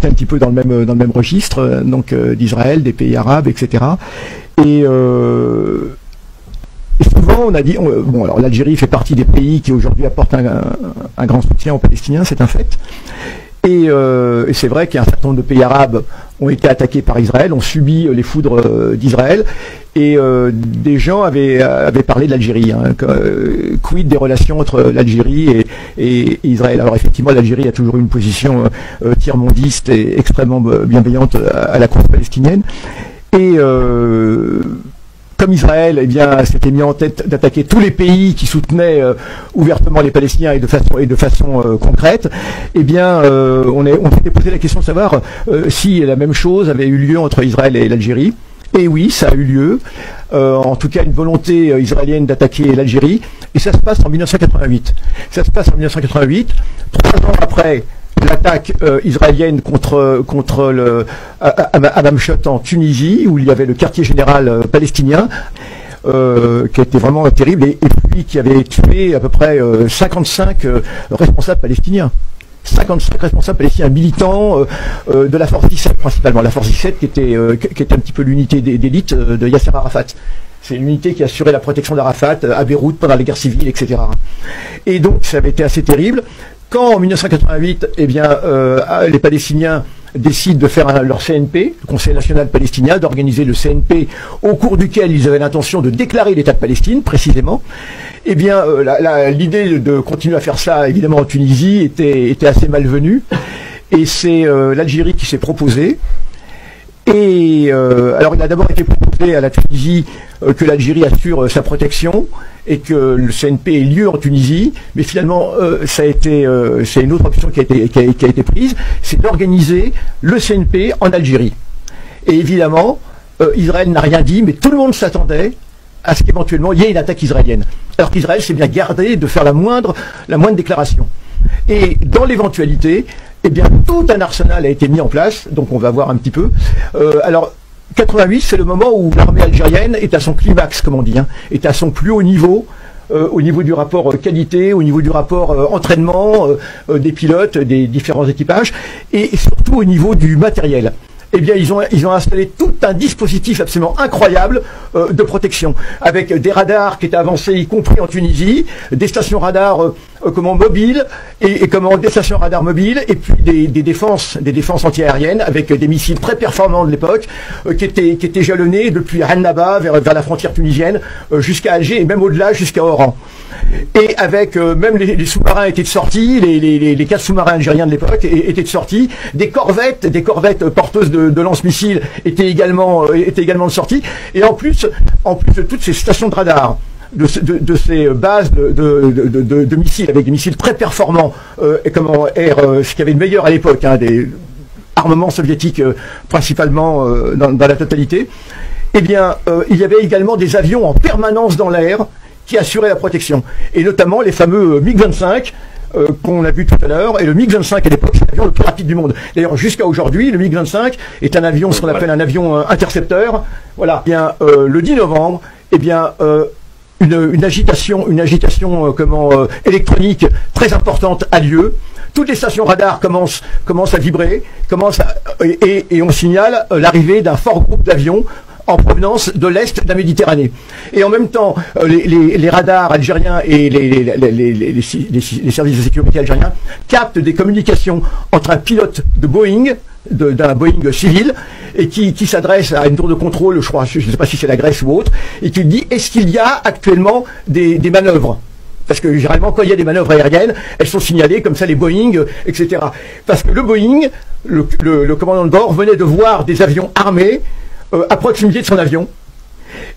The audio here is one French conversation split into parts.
un petit peu dans le même registre, donc d'Israël, des pays arabes, etc. Et souvent, on a dit, bon, alors l'Algérie fait partie des pays qui aujourd'hui apportent un grand soutien aux Palestiniens, c'est un fait. Et c'est vrai qu'il y a un certain nombre de pays arabes ont été attaqués par Israël, ont subi les foudres d'Israël, et des gens avaient parlé de l'Algérie. Hein, quid des relations entre l'Algérie et Israël. Alors effectivement, l'Algérie a toujours eu une position tiers-mondiste et extrêmement bienveillante à la cause palestinienne. Et comme Israël, eh bien, s'était mis en tête d'attaquer tous les pays qui soutenaient ouvertement les Palestiniens et de façon concrète, eh bien, on s'était posé la question de savoir si la même chose avait eu lieu entre Israël et l'Algérie. Et oui, ça a eu lieu. En tout cas, une volonté israélienne d'attaquer l'Algérie. Et ça se passe en 1988. Ça se passe en 1988, 3 ans après l'attaque israélienne contre le Hamamshot en Tunisie, où il y avait le quartier général palestinien, qui était vraiment terrible, et puis qui avait tué à peu près 55 responsables palestiniens. 55 responsables palestiniens militants de la force 17 principalement. La force 17 qui était un petit peu l'unité d'élite de Yasser Arafat. C'est l'unité qui assurait la protection d'Arafat à Beyrouth pendant les guerres civiles, etc. Et donc ça avait été assez terrible. Quand en 1988, eh bien, les Palestiniens décident de faire leur CNP, le Conseil national palestinien, d'organiser le CNP au cours duquel ils avaient l'intention de déclarer l'État de Palestine, précisément, eh bien, l'idée de continuer à faire ça, évidemment, en Tunisie, était assez malvenue. Et c'est l'Algérie qui s'est proposée. Et alors, il a d'abord été proposé à la Tunisie que l'Algérie assure sa protection et que le CNP ait lieu en Tunisie, mais finalement, c'est une autre option qui a été prise, c'est d'organiser le CNP en Algérie. Et évidemment, Israël n'a rien dit, mais tout le monde s'attendait à ce qu'éventuellement il y ait une attaque israélienne. Alors qu'Israël s'est bien gardé de faire la moindre déclaration. Et dans l'éventualité, eh bien, tout un arsenal a été mis en place, donc on va voir un petit peu. Alors, 88, c'est le moment où l'armée algérienne est à son climax, comme on dit, hein, est à son plus haut niveau du rapport qualité, au niveau du rapport entraînement des pilotes, des différents équipages, et surtout au niveau du matériel. Eh bien, ils ont installé tout un dispositif absolument incroyable de protection, avec des radars qui étaient avancés, y compris en Tunisie, des stations radars mobiles, et des stations radars mobiles, et puis des défenses antiaériennes, avec des missiles très performants de l'époque, qui étaient jalonnés depuis Annaba vers la frontière tunisienne, jusqu'à Alger, et même au-delà, jusqu'à Oran. Et avec même les sous-marins étaient de sortie, les 4 sous-marins algériens de l'époque étaient de sortie, des corvettes porteuses de lance-missiles étaient également de sortie, et en plus de toutes ces stations de radar, de ces bases de missiles, avec des missiles très performants, ce qu'il y avait de meilleur à l'époque, hein, des armements soviétiques principalement dans la totalité, eh bien, il y avait également des avions en permanence dans l'air qui assuraient la protection, et notamment les fameux MiG-25 qu'on a vu tout à l'heure, et le MiG-25 à l'époque c'est l'avion le plus rapide du monde. D'ailleurs jusqu'à aujourd'hui, le MiG-25 est un avion, ce qu'on appelle un avion intercepteur. Voilà. Eh bien, le 10 novembre, eh bien, une agitation électronique très importante a lieu. Toutes les stations radars commencent à vibrer, et on signale l'arrivée d'un fort groupe d'avions en provenance de l'Est de la Méditerranée. Et en même temps, les radars algériens et les services de sécurité algériens captent des communications entre un pilote de Boeing, d'un Boeing civil, et qui s'adresse à une tour de contrôle, je ne sais pas si c'est la Grèce ou autre, et qui dit: est-ce qu'il y a actuellement des manœuvres? Parce que généralement, quand il y a des manœuvres aériennes, elles sont signalées comme ça, les Boeing, etc. Parce que le Boeing, le commandant de bord, venait de voir des avions armés à proximité de son avion.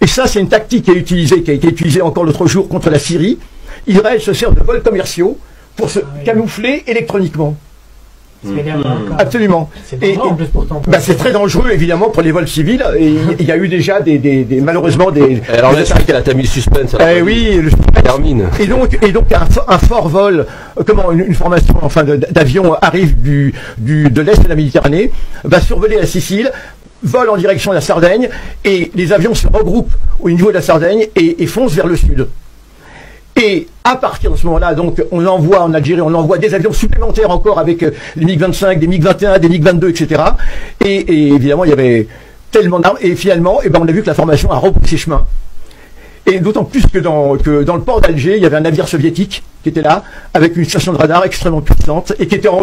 Et ça, c'est une tactique qui a été utilisée encore l'autre jour contre la Syrie. Israël se sert de vols commerciaux pour se camoufler électroniquement. Absolument. C'est très dangereux, évidemment, pour les vols civils. Et il y a eu déjà malheureusement des... Alors là, c'est qu'elle a mis le suspense. Oui, le suspense termine. Et donc un fort vol, une formation d'avions arrive de l'Est de la Méditerranée, va survoler la Sicile, vole en direction de la Sardaigne, et les avions se regroupent au niveau de la Sardaigne et foncent vers le sud. Et à partir de ce moment-là, donc, on envoie en Algérie, on envoie des avions supplémentaires encore avec des MiG-25, des MiG-21, des MiG-22, etc. Et évidemment, il y avait tellement d'armes. Et finalement, eh ben, on a vu que la formation a repris ses chemins. Et d'autant plus que dans le port d'Alger, il y avait un navire soviétique qui était là, avec une station de radar extrêmement puissante, et qui était en